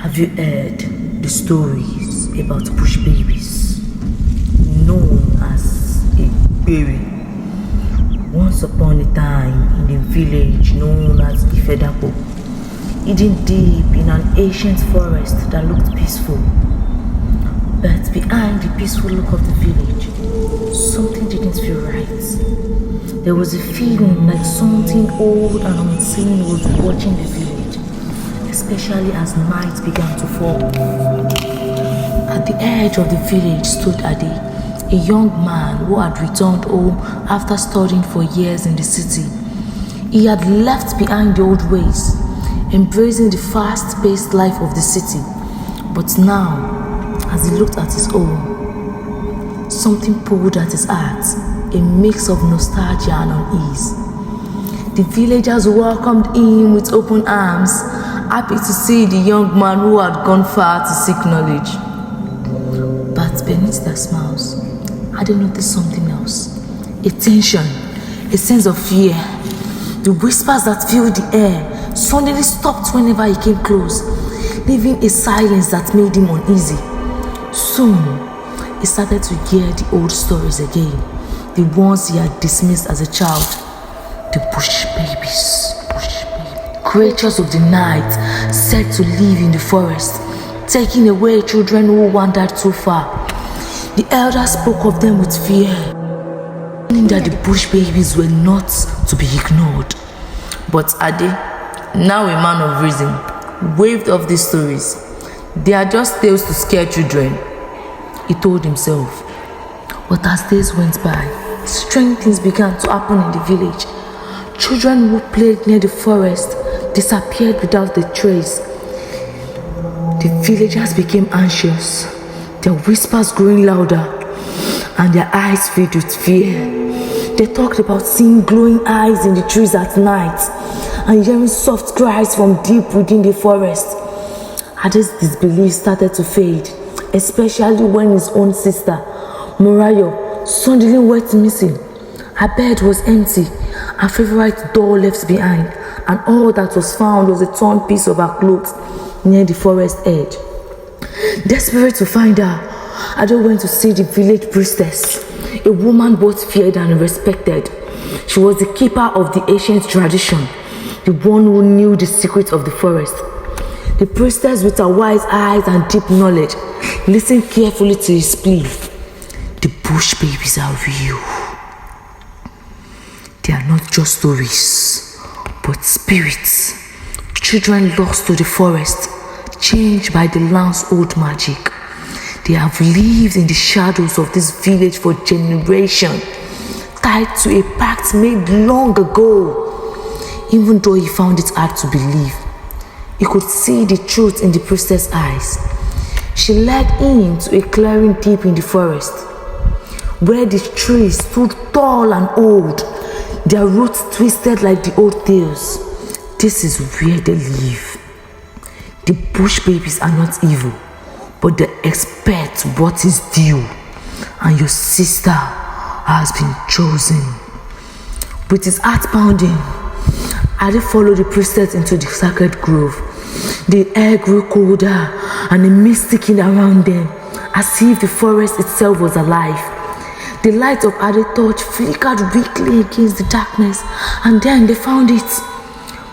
Have you heard the stories about bush babies known as a berry? Once upon a time in a village known as Ifedapo, hidden deep in an ancient forest that looked peaceful. But behind the peaceful look of the village, something didn't feel right. There was a feeling like something old and unseen was watching the village, especially as night began to fall. At the edge of the village stood Ade, a young man who had returned home after studying for years in the city. He had left behind the old ways, embracing the fast-paced life of the city. But now, as he looked at his home, something pulled at his heart, a mix of nostalgia and unease. The villagers welcomed him with open arms, happy to see the young man who had gone far to seek knowledge. But beneath their smiles, Ade noticed something else. A tension, a sense of fear. The whispers that filled the air suddenly stopped whenever he came close, leaving a silence that made him uneasy. Soon, he started to hear the old stories again, the ones he had dismissed as a child. The bush babies. Creatures of the night said to live in the forest, taking away children who wandered too far. The elders spoke of them with fear, meaning that the bush babies were not to be ignored. But Ade, now a man of reason, waved off these stories. They are just tales to scare children, he told himself. But as days went by, strange things began to happen in the village. Children who played near the forest disappeared without a trace. The villagers became anxious, their whispers growing louder, and their eyes filled with fear. They talked about seeing glowing eyes in the trees at night and hearing soft cries from deep within the forest. Ade's disbelief started to fade, especially when his own sister, Morayo, suddenly went missing. Her bed was empty, her favorite doll left behind, and all that was found was a torn piece of her clothes near the forest edge. Desperate to find her, Ade went to see the village priestess, a woman both feared and respected. She was the keeper of the ancient tradition, the one who knew the secrets of the forest. The priestess, with her wise eyes and deep knowledge, listened carefully to his plea. The bush babies are real. They are not just stories, but spirits. Children lost to the forest, changed by the land's old magic. They have lived in the shadows of this village for generations, tied to a pact made long ago. Even though he found it hard to believe, he could see the truth in the priestess' eyes. She led him to a clearing deep in the forest, where the trees stood tall and old, their roots twisted like the old tales. This is where they live. The bush babies are not evil, but they expect what is due, and your sister has been chosen. With his heart pounding, Ade followed the priestess into the sacred grove. The air grew colder and a mist thickened around them, as if the forest itself was alive. The light of Ade's torch flickered weakly against the darkness, and then they found it.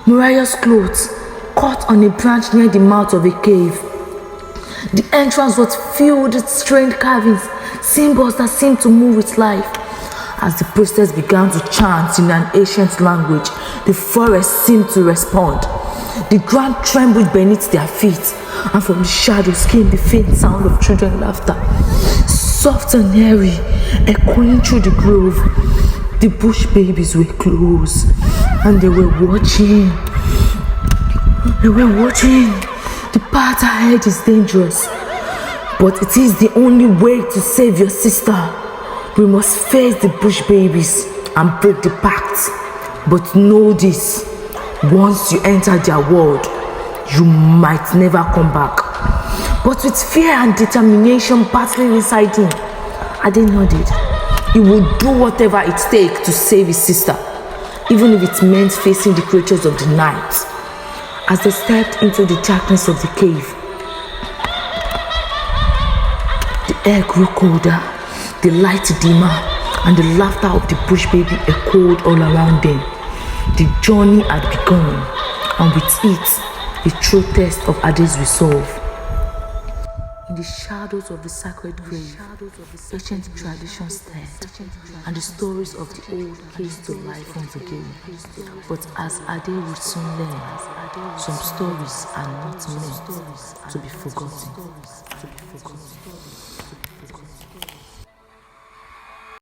Morayo's clothes, caught on a branch near the mouth of a cave. The entrance was filled with strange carvings, symbols that seemed to move with life. As the priestess began to chant in an ancient language, the forest seemed to respond. The ground trembled beneath their feet, and from the shadows came the faint sound of children's laughter, soft and airy, echoing through the grove. The bush babies were close, and they were watching. The path ahead is dangerous, but it is the only way to save your sister. We must face the bush babies and break the pact. But know this, once you enter their world, you might never come back. But with fear and determination battling inside him, Ade nodded. He would do whatever it takes to save his sister, even if it meant facing the creatures of the night. As they stepped into the darkness of the cave, air grew colder, the light dimmer, and the laughter of the bush baby echoed all around them. The journey had begun, and with it, a true test of Ade's resolve. In the shadows of the sacred grave, ancient traditions stirred, and the stories of the old came to life once again. But as Ade would soon learn, some stories are not meant to be forgotten.